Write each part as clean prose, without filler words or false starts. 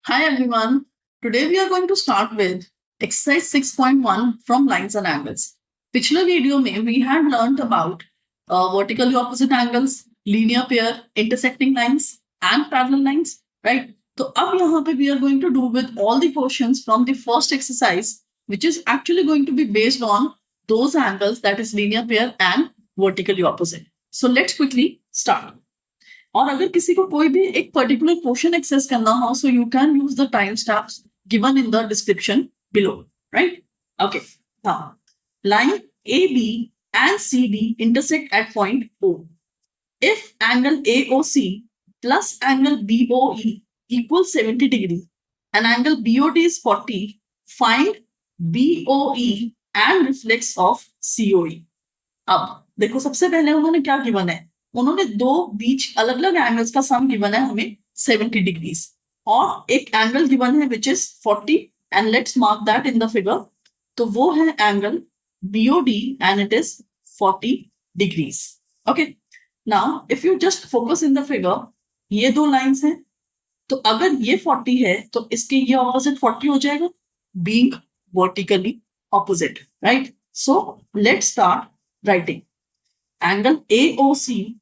Hi everyone. Today we are going to start with exercise 6.1 from lines and angles. पिछले video में we had learned about vertically opposite angles, linear pair, intersecting lines and parallel lines, right? तो अब यहाँ पे we are going to do with all the questions from the first exercise, which is actually going to be based on those angles that is linear pair and vertically opposite. So let's quickly start. और अगर किसी को कोई भी एक particular question access करना हो so you can use the time stamps given in the description below right okay हाँ line AB and CD intersect at point O. If angle AOC plus angle BOE equals 70 degree and angle BOD is 40, find BOE and reflex of COE. अब देखो सबसे पहले उन्होंने क्या given है उन्होंने दो बीच अलग अलग एंगल्स का सम गिवन है हमें 70 डिग्रीज और एक एंगल गिवन है which is 40 and let's mark that in the figure तो वो है angle BOD and it is 40 degrees okay now if you just focus in the figure ये दो लाइंस हैं तो अगर ये 40 है तो इसके ये ऑपोजिट 40 हो जाएगा being vertically opposite right so let's start writing angle AOC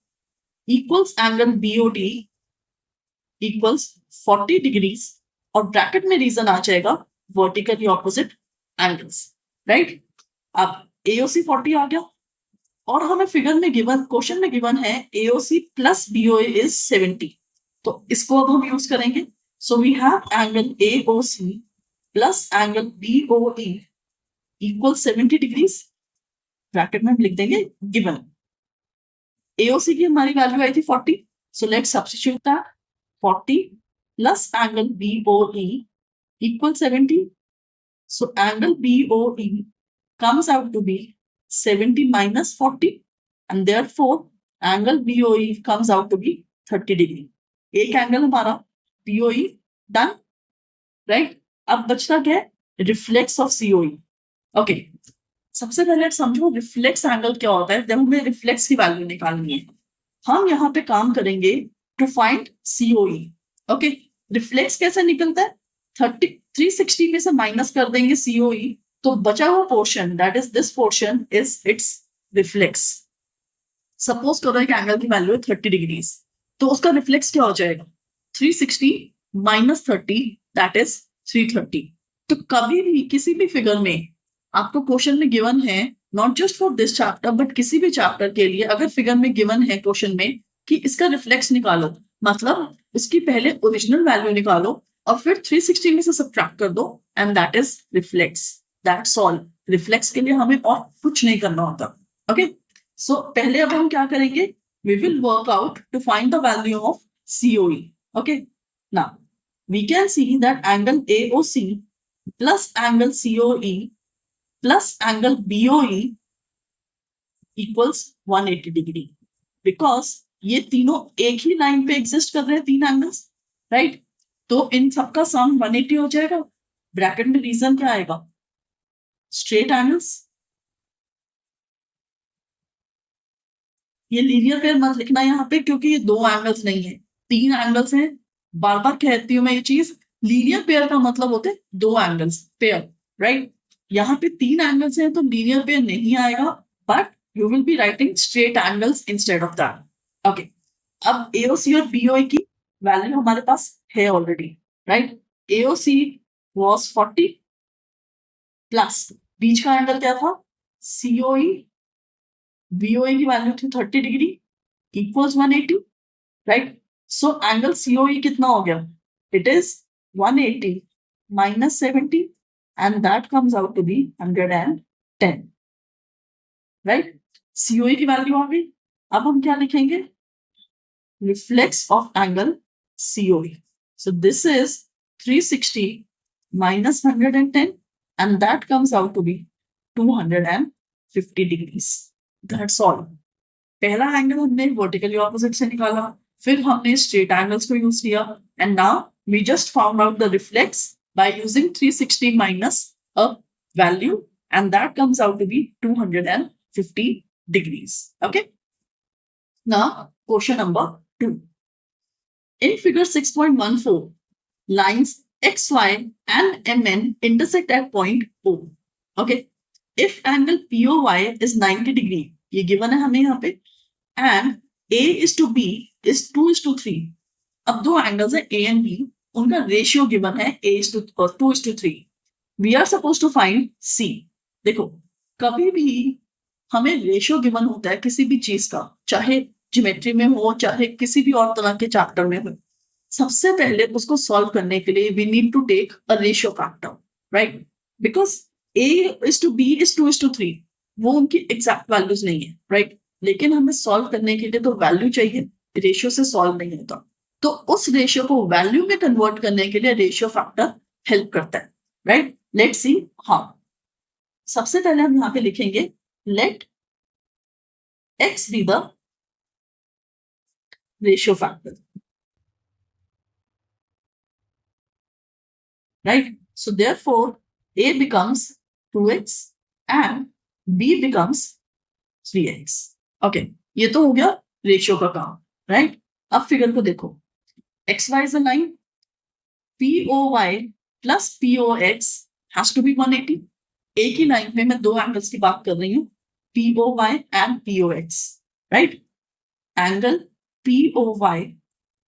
equals angle BOD equals 40 degrees और ब्रैकेट में रीजन आ जाएगा वर्टिकली ऑपोजिट एंगल्स राइट अब AOC 40 आ गया और हमें फिगर में गिवन क्वेश्चन में गिवन है AOC प्लस BOA इज 70 तो इसको अब हम यूज करेंगे so we have angle AOC plus angle BOE equal 70 degrees bracket में हम लिख देंगे गिवन AOC की हमारी वैल्यू आई थी 40 so let's substitute that 40 plus angle BOE equal 70 so angle BOE comes out to be 70 minus 40 and therefore angle BOE comes out to be 30 degree. एक angle हमारा BOE done right अब बचता क्या है reflex of COE okay सबसे पहले समझो reflex angle क्या होता है जब हमें रिफ्लेक्स की वैल्यू निकालनी है हम यहाँ पे काम करेंगे to find COE okay reflex कैसे निकलता है 360 में से माइनस कर देंगे COE तो बचा हुआ portion that is this portion is it's reflex suppose करो एक एंगल की वैल्यू है 30 डिग्रीज तो उसका रिफ्लेक्स क्या हो जाएगा 360 माइनस 30 दैट इज 330 तो कभी भी किसी भी फिगर में आपको क्वेश्चन में गिवन है not just for this chapter but किसी भी चैप्टर के लिए अगर फिगर में गिवन है क्वेश्चन में कि इसका रिफ्लेक्स निकालो मतलब इसकी पहले ओरिजिनल वैल्यू निकालो और फिर 360 में से सब्ट्रैक्ट कर दो and that is reflex that's all reflex के लिए हमें और कुछ नहीं करना होता ओके सो पहले अब हम क्या करेंगे we will work out to find the value of COE okay now we can see that angle AOC plus angle COE plus angle BOE equals 180 degree because ये तीनों एक ही लाइन पे एग्जिस्ट कर रहे हैं तीन एंगल्स राइट तो इन सबका सम 180 हो जाएगा ब्रैकेट में रीजन क्या आएगा स्ट्रेट एंगल्स ये लीनियर पेयर मत लिखना यहाँ पे क्योंकि ये दो एंगल्स नहीं है तीन एंगल्स हैं बार बार कहती हूँ मैं ये चीज लीनियर पेयर का मतलब होते हैं दो एंगल्स पेयर राइट यहाँ पे तीन एंगल्स हैं तो लीनियर पेयर नहीं आएगा but you will be writing straight angles instead of that okay अब AOC और BOE की वैल्यू हमारे पास है already right AOC was 40 plus बीच का एंगल क्या था COE BOE की वैल्यू थी 30 degree equals 180 right so angle COE कितना हो गया it is 180 minus 70 and that comes out to be 110 right COE की वैल्यू आ गई अब हम क्या लिखेंगे reflex of angle COE so this is 360 minus 110 and that comes out to be 250 degrees that's all पहला एंगल हमने वर्टिकली ऑपोजिट से निकाला फिर हमने स्ट्रेट एंगल्स को यूज किया and now we just found out the reflex by using 360 minus a value and that comes out to be 250 degrees. Okay. Now, question number 2. In figure 6.14, lines XY and MN intersect at point O. Okay. If angle POY is 90 degree, ये given है हमें यहाँ पे, and A is to B is 2:3. अब दो angles है A and B, उनका ratio given है A:2:3. We are suppose to find C. देखो, कभी भी हमें रेशियो गिवन होता है किसी भी चीज का, चाहे ज्योमेट्री में हो, चाहे किसी भी और तरह के चैप्टर में हो, सबसे पहले उसको सॉल्व करने के लिए we need to take a ratio factor, right? Because A:B:2:3 वो उनकी एग्जैक्ट वैल्यूज नहीं है, राइट? लेकिन हमें सॉल्व करने के लिए तो वैल्यू चाहिए, रेशियो से सॉल्व नहीं होता. तो उस रेशियो को वैल्यू में कन्वर्ट करने के लिए रेशियो फैक्टर हेल्प करता है, राइट? Let's see how. सबसे पहले हम यहाँ पे लिखेंगे late x be the ratio factor, right? So therefore A becomes 2x and B becomes 3x. Okay, ये तो हो गया रेशियो का काम, राइट? अब फिगर को देखो, xy is a line, POY plus POX has to be 180. एक ही लाइन में मैं दो एंगल्स की बात कर रही हूँ, POY and POX, right? Angle POY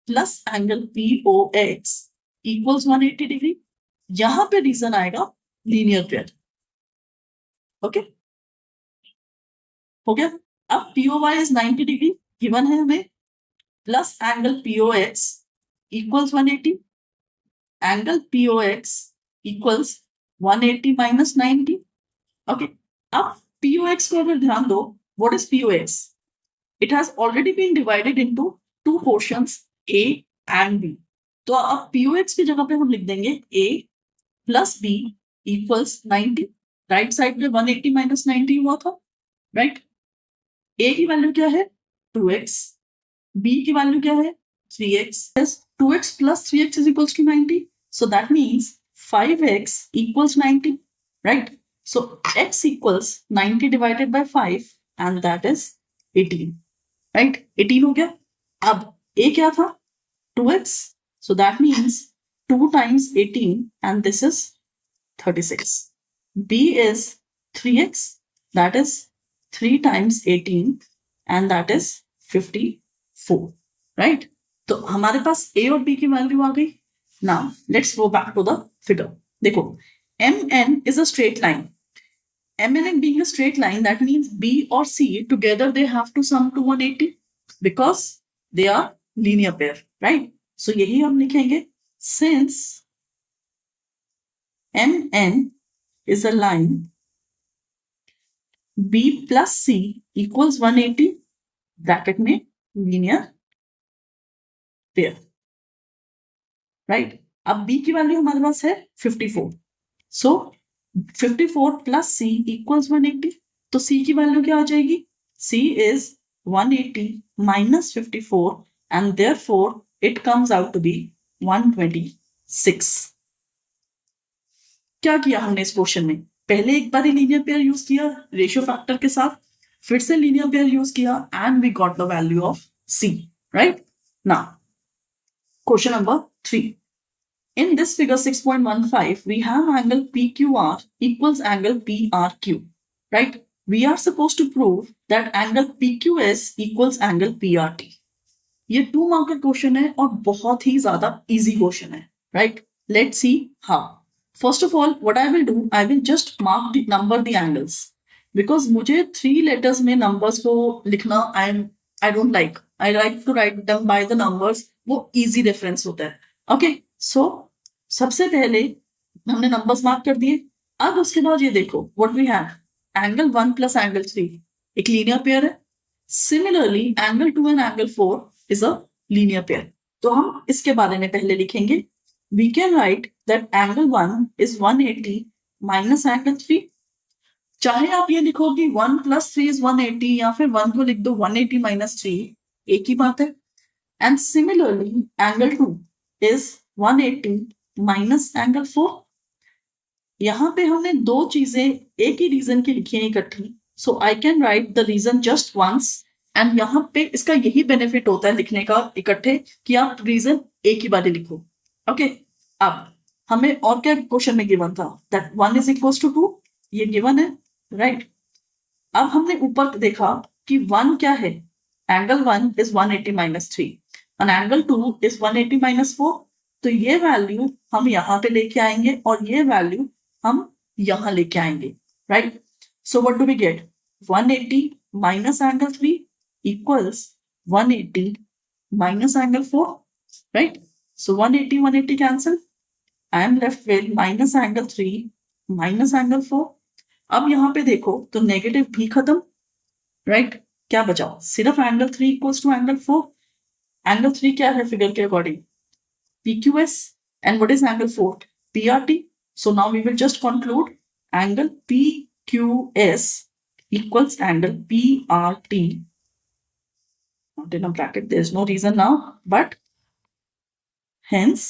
plus angle POX equals 180 degree. यहां पे रीजन आएगा लीनियर पेयर. ओके, हो गया. अब POY is 90 डिग्री गिवन है हमें, plus angle POX equals 180. Angle POX equals 180 minus 90. Okay, अब POX को अगर ध्यान दो, what is POX? It has already been divided into two portions, A and B. तो अब POX की जगह पे हम लिख देंगे A plus B equals 90. Right side पे 180 माइनस 90 हुआ था, राइट? A की वैल्यू क्या है? 2x. B की वैल्यू क्या है? 3x. 2x plus 3x is equals to 90. So that means 5x equals 90, right? So x equals 90 divided by 5 and that is 18, right? 18 हो गया. अब A क्या था? 2x. So that means 2 times 18 and this is 36. B is 3x, that is 3 times 18 and that is 54, right? तो हमारे पास A और B की value आ गई. Now let's go back to the figure. देखो, MN is a straight line. MN being a straight line, that means B or C together they have to sum to 180 because they are linear pair, right? So यही हम लिखेंगे, since MN is a line, B plus C equals 180 bracket में linear pair, right? अब B की value हमारे पास है 54. So 54 plus C equals 180. तो C की वैल्यू क्या आ जाएगी? C is 180 minus 54 and therefore it comes out to be 126. क्या किया हमने इस क्वेश्चन में? पहले एक बार लीनियर पेयर यूज किया रेशियो फैक्टर के साथ, फिर से लीनियर पेयर यूज किया and we got the value of C, right? Now question number 3. In this figure 6.15, we have angle PQR equals angle PRQ, right? We are supposed to prove that angle PQS equals angle PRT. ये 2 mark का question है और बहुत ही ज्यादा easy question है, right? Let's see how. First of all, what I will do, I will just number the angles because मुझे 3 letters में numbers को लिखना I don't like. I like to write them by the numbers. वो easy reference होता है. Okay, so सबसे पहले हमने नंबर्स मार्क कर दिए. अब उसके बाद ये देखो what we have, angle 1 plus angle 3 एक लीनियर पेयर है. Similarly angle 2 and angle 4 is a linear pair. तो हम इसके बारे में पहले लिखेंगे. We can write that angle 1 is 180 minus angle 3. चाहे आप ये लिखो कि 1 प्लस 3 इज 180 या फिर 1 को लिख दो 180 माइनस 3, एक ही बात है. And similarly angle 2 is 180 minus angle 4. यहां पे हमने दो चीजें एक ही रीजन की लिखी है इकट्ठी. So I can write the reason just once and यहाँ पे इसका यही बेनिफिट होता है लिखने का इकट्ठे कि आप रीजन एक ही बार लिखो. ओके, अब हमें और क्या क्वेश्चन में गिवन था दैट 1 इज इक्वल टू 2, ये गिवन है, राइट। अब हमने ऊपर देखा कि 1 क्या है, angle 1 is 180 minus 3 and angle 2 is 180 minus 4। तो ये वैल्यू हम यहाँ पे लेके आएंगे और ये वैल्यू हम यहाँ लेके आएंगे, right. So what do we get, 180 minus angle 3 equals 180 minus angle 4, right? So 180, 180 cancel. I am left with minus angle 3 minus angle 4. अब यहाँ पे देखो तो नेगेटिव भी खत्म, राइट। क्या बचा, सिर्फ angle 3 equals to angle 4। Angle 3 क्या है फिगर के according, PQS, and what is angle 4, PRT. So now we will just conclude angle PQS equals angle PRT. Not in a bracket, there is no reason now, but hence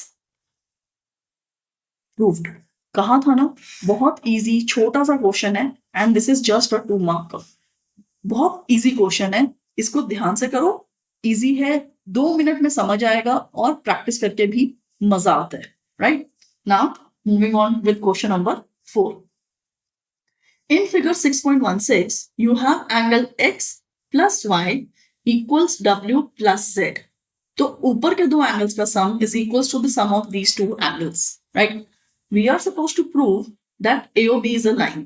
proved. कहा था ना, बहुत easy छोटा सा question है and this is just a 2 mark का, बहुत easy question है, इसको ध्यान से करो, इजी है, 2 मिनट में समझ आएगा और प्रैक्टिस करके भी मजा आता है, right. Now moving on with question number 4। In figure 6.16, you have angle x plus y equals w plus z. तो ऊपर के दो एंगल्स का सम is equals to the sum of these two angles, right? We are supposed to prove that AOB is a line.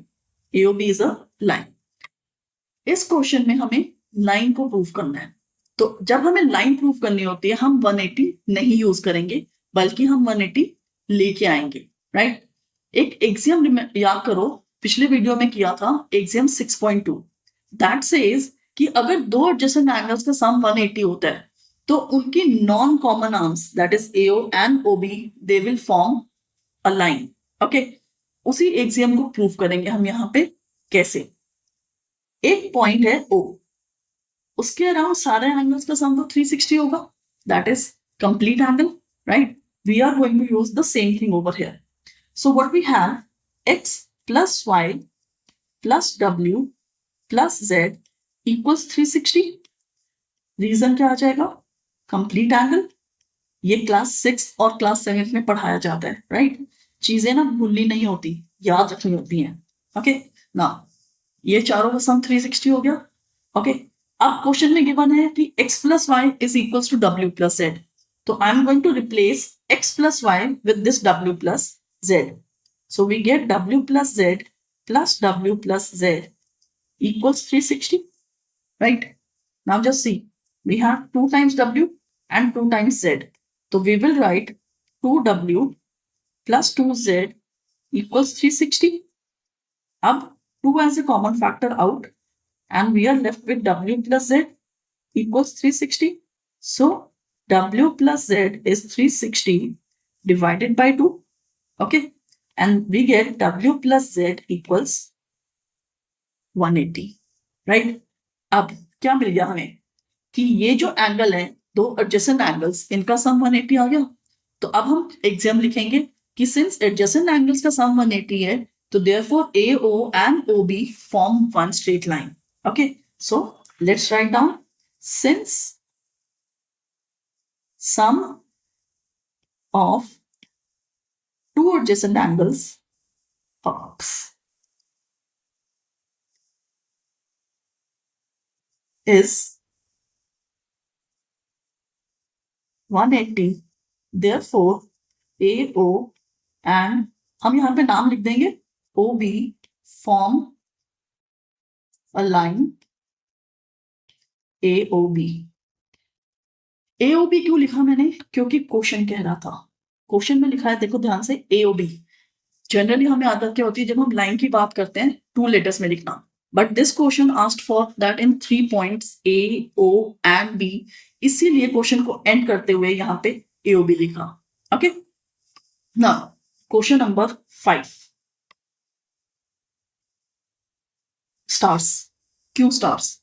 AOB is a line. इस question में हमें line को prove करना है। तो जब हमें लाइन प्रूव करनी होती है हम 180 नहीं यूज करेंगे बल्कि हम 180 लेके आएंगे, राइट। एक एक्सियम याद करो, पिछले वीडियो में किया था एक्सियम 6.2, दैट सेज कि अगर दो एडजेसेंट एंगल्स का सम 180 होता है तो उनकी non common arms that is AO and OB they will form a line, okay. उसी एक्सियम को प्रूव करेंगे हम यहाँ पे। कैसे, एक पॉइंट है O, उसके अराउंड सारे एंगल्स का सम तो 360 होगा, that is complete angle, right. We are going to use the same thing over here. So what we have, x plus y plus w plus z equals 360। Reason क्या आ जाएगा, complete angle. ये class 6 और class 7 में पढ़ाया जाता है, right. चीजें ना भूलनी नहीं होती, याद रखनी होती हैं, ओके ना। ये चारों का सम 360 हो गया, ओके। अब क्वेश्चन में गिवन है कि x plus y is equals to w plus z, तो I am going to replace x plus y with this w plus z. So we get w plus z plus w plus z equals 360, right? Now just see, we have 2 times w and 2 times z. So we will write 2w plus 2z equals 360. Ab 2 as a common factor out and we are left with w plus z equals 360. So w plus z is 360 divided by 2, okay? And we get w plus z equals 180, right? अब क्या मिल गया हमें कि ये जो angle है, दो adjacent angles, इनका सम 180 आ गया। तो अब हम एग्जाम लिखेंगे कि सिंस एडजेसेंट एंगल्स का सम 180 है तो therefore AO and OB form one straight line, okay? So let's write down, since sum of two adjacent angles is 180, therefore AO and हम यहाँ पे नाम लिख देंगे OB form a line AOB। AOB क्यों लिखा मैंने, क्योंकि क्वेश्चन कह रहा था, क्वेश्चन में लिखा है, देखो ध्यान से, AOB। जनरली हमें आदत क्या होती है जब हम लाइन की बात करते हैं 2 लेटर्स में लिखना, but this question asked for that in 3 points A, O and B, इसीलिए क्वेश्चन को एंड करते हुए यहाँ पे AOB लिखा, okay. Now question number 5, stars. क्यों स्टार्स,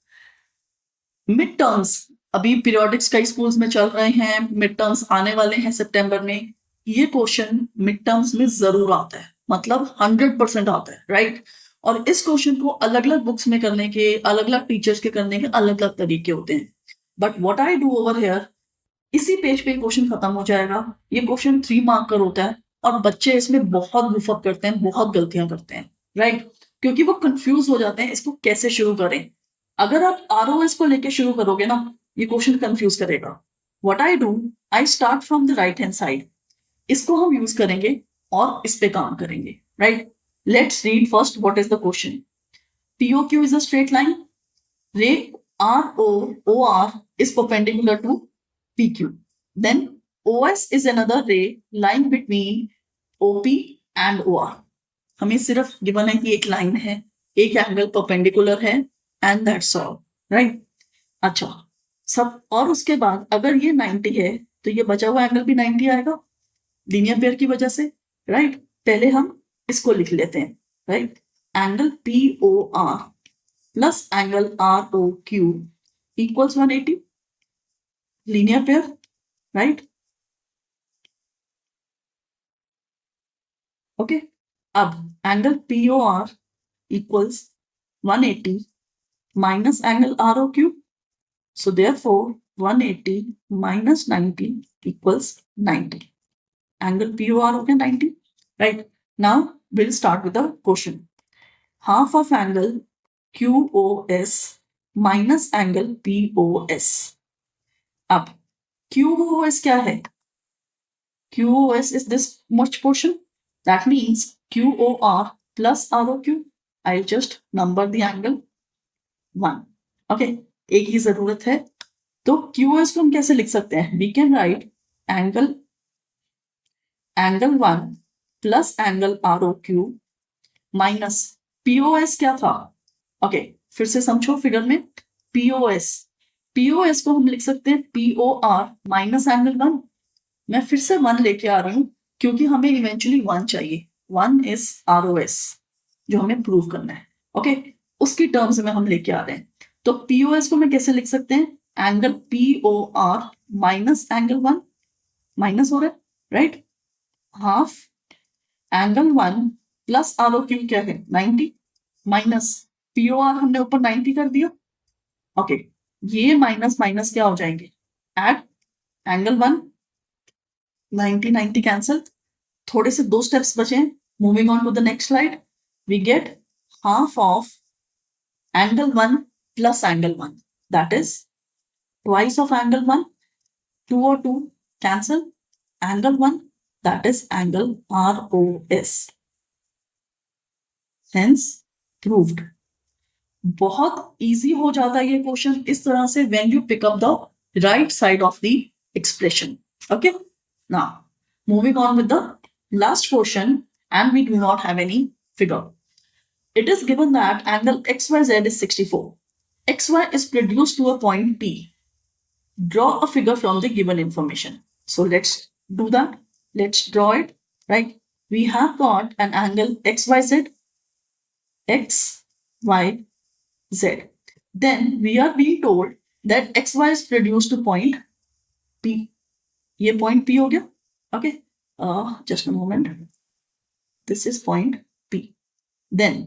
मिड टर्म्स, अभी पीरियोडिक्स कई स्कूल्स में चल रहे हैं, मिड टर्म्स आने वाले हैं सितंबर में। ये क्वेश्चन मिड टर्म्स में जरूर आता है, मतलब 100% आता है, राइट। और इस क्वेश्चन को अलग अलग बुक्स में करने के, अलग अलग टीचर्स के करने के अलग अलग तरीके होते हैं, but what I do over here, इसी पेज पे क्वेश्चन खत्म हो जाएगा। ये क्वेश्चन 3 मार्क का होता है, और बच्चे इसमें बहुत गुफअप करते हैं, बहुत गलतियां करते हैं, राइट? क्योंकि वो कंफ्यूज हो जाते हैं इसको कैसे शुरू करें। अगर आप ROS को लेके शुरू करोगे ना, ये क्वेश्चन कंफ्यूज करेगा। What I do, I start from the right hand side, इसको हम यूज करेंगे और इस पे काम करेंगे, right? Let's read first what is the question. POQ is a straight line. Ray ROOR is perpendicular to PQ. Then OS is another ray lying between OP and OR. हमें सिर्फ गिवन है कि एक लाइन है, एक angle perpendicular है, and that's all, right? अच्छा, सब। और उसके बाद अगर ये 90 है तो ये बचा हुआ एंगल भी 90 आएगा लीनियर पेयर की वजह से, राइट? पहले हम इसको लिख लेते हैं, right? Angle POR plus angle ROQ equals 180, linear pair, right? Okay, अब angle POR equals 180 minus angle ROQ. So therefore 180 minus 90 equals 90. Angle POR okay 90, right? Now we'll start with the question. Half of angle QOS minus angle POS. अब QOS क्या है? QOS is this much portion. That means QOR plus ROQ. I'll just number the angle 1. Okay, एक ही जरूरत है। तो QOS को हम कैसे लिख सकते हैं? We can write angle 1 plus angle ROQ minus POS क्या था? ओके, फिर से समझो फिगर में। POS को हम लिख सकते हैं POR माइनस एंगल 1। मैं फिर से 1 लेके आ रही हूं क्योंकि हमें इवेंचुअली 1 चाहिए। 1 इज ROS जो हमें प्रूव करना है, ओके? उसकी टर्म्स में हम लेके आ रहे हैं। तो POS को मैं कैसे लिख सकते हैं? Angle POR minus angle 1, minus हो रहा है, right? Half angle 1 plus ROQ क्या है? 90 माइनस POR हमने ऊपर 90 कर दिया, ओके? ये माइनस माइनस क्या हो जाएंगे? एड एंगल 1 90 90 कैंसिल, थोड़े से 2 स्टेप्स बचे हैं। Moving on to the next slide, we get half of angle 1 plus angle 1, that is twice of angle 1, 2 or 2 cancel, angle 1 that is angle ROS, hence proved. बहुत easy हो जाता है ये question इस तरह से when you pick up the right side of the expression. Okay, now moving on with the last question, and we do not have any figure. It is given that angle XYZ is 64. XY is produced to a point P. Draw a figure from the given information. So let's do that. Let's draw it, right? We have got an angle XYZ. XYZ. Then we are being told that XY is produced to point P. ये point P हो गया, okay? Just a moment. This is point P. Then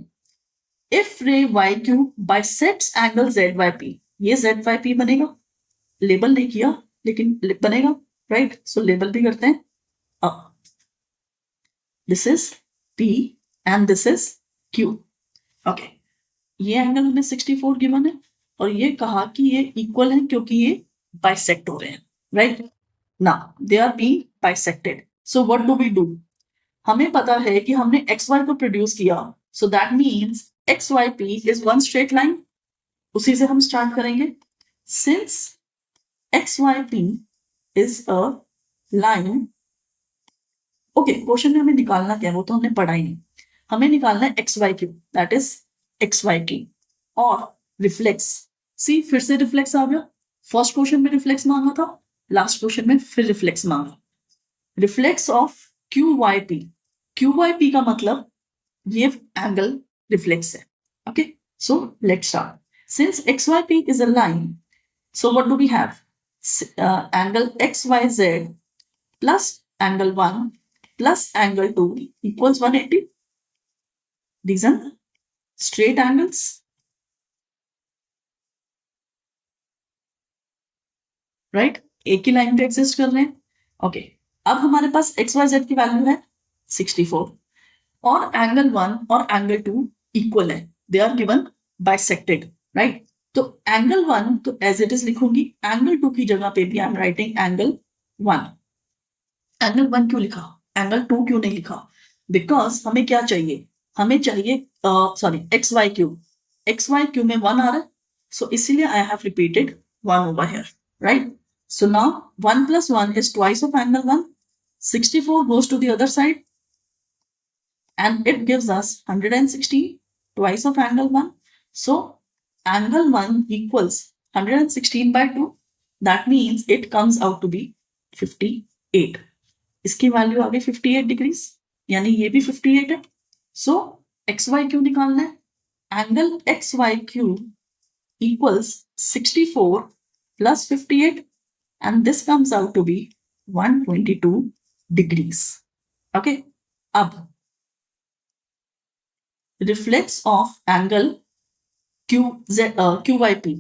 if ray YQ bisects angle ZYP, ये ZYP बनेगा, label नहीं किया लेकिन बनेगा, right? सो label भी करते हैं। This is P and this is Q, okay? ये एंगल हमें 64 गिवन है और ये कहा कि ये इक्वल है क्योंकि ये बाइसेक्ट हो रहे हैं, right? Now they are being bisected, so what do we do? हमें पता है कि हमने XY को प्रोड्यूस किया, so that means XYP is one straight line. उसी से हम स्टार्ट करेंगे। Since XYP is a line, okay, question में हमें निकालना क्या है वो तो हमने पढ़ा ही नहीं। हमें निकालना है XYQ, दैट इज XYK और रिफ्लेक्स। सी, फिर से रिफ्लेक्स आ गया। फर्स्ट क्वेश्चन में रिफ्लेक्स मांगा था, लास्ट क्वेश्चन में फिर रिफ्लेक्स मांगा। Reflex of QYP। QYP का मतलब ये एंगल रिफ्लेक्स है, okay? So let's start. Since XYP is a line, so what do we have? Angle XYZ plus angle 1 plus angle 2 equals 180. These are straight angles, right? एक ही line पे exist कर रहे हैं, ओके? अब हमारे पास XYZ की वैल्यू है 64 और एंगल 1 और एंगल 2 इक्वल है, they are given bisected, right? तो एंगल 1 तो एज इट इज लिखूंगी, एंगल 2 की जगह पे भी I am writing angle 1। Angle 1 क्यों लिखा, एंगल 2 क्यों नहीं लिखा? बिकॉज हमें क्या चाहिए, हमें चाहिए X Y Q, X Y Q में 1 आ रहा है, सो इसीलिए I have repeated 1 over here, right? So now 1 plus 1 is twice of angle 1. 64 goes to the other side and it gives us 116, twice of angle 1. So angle 1 equals 116 by 2. That means it comes out to be 58. इसकी value आ गई 58 degrees, यानी ये भी 58 है। सो x Y Q निकालना है, angle X Y Q equals 64 plus 58 and this comes out to be 122 degrees. Okay, अब reflex of angle QYP.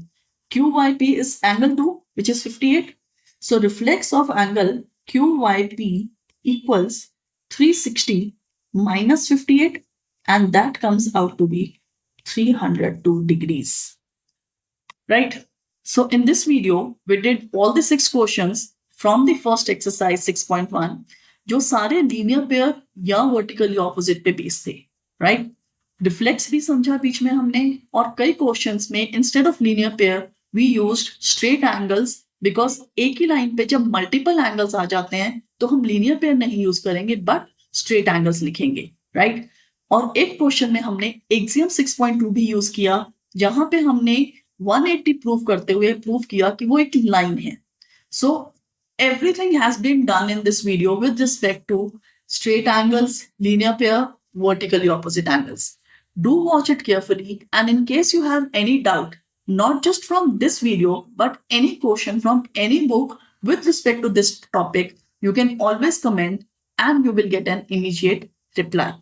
QYP is angle 2 which is 58. So reflex of angle QYP equals 360 minus 58 and that comes out to be 302 degrees. Right? So in this video, we did all the 6 questions from the first exercise 6.1, जो सारे linear pair या vertically opposite पे based थे, राइट? Reflex भी समझा बीच में हमने, और कई क्वेश्चंस में instead of linear pair we used straight angles, because एक ही लाइन पे जब मल्टीपल एंगल्स आ जाते हैं तो हम लीनियर पेयर नहीं यूज करेंगे बट स्ट्रेट एंगल्स लिखेंगे, राइट? और एक क्वेश्चन में हमने एक्सियम 6.2 भी यूज किया, जहां पे हमने 180 प्रूव करते हुए प्रूव किया कि वो एक लाइन है। So everything has been done in this video with respect to straight angles, linear pair, vertically opposite angles. Do watch it carefully, and in case you have any doubt, not just from this video but any question from any book with respect to this topic, you can always comment and you will get an immediate reply.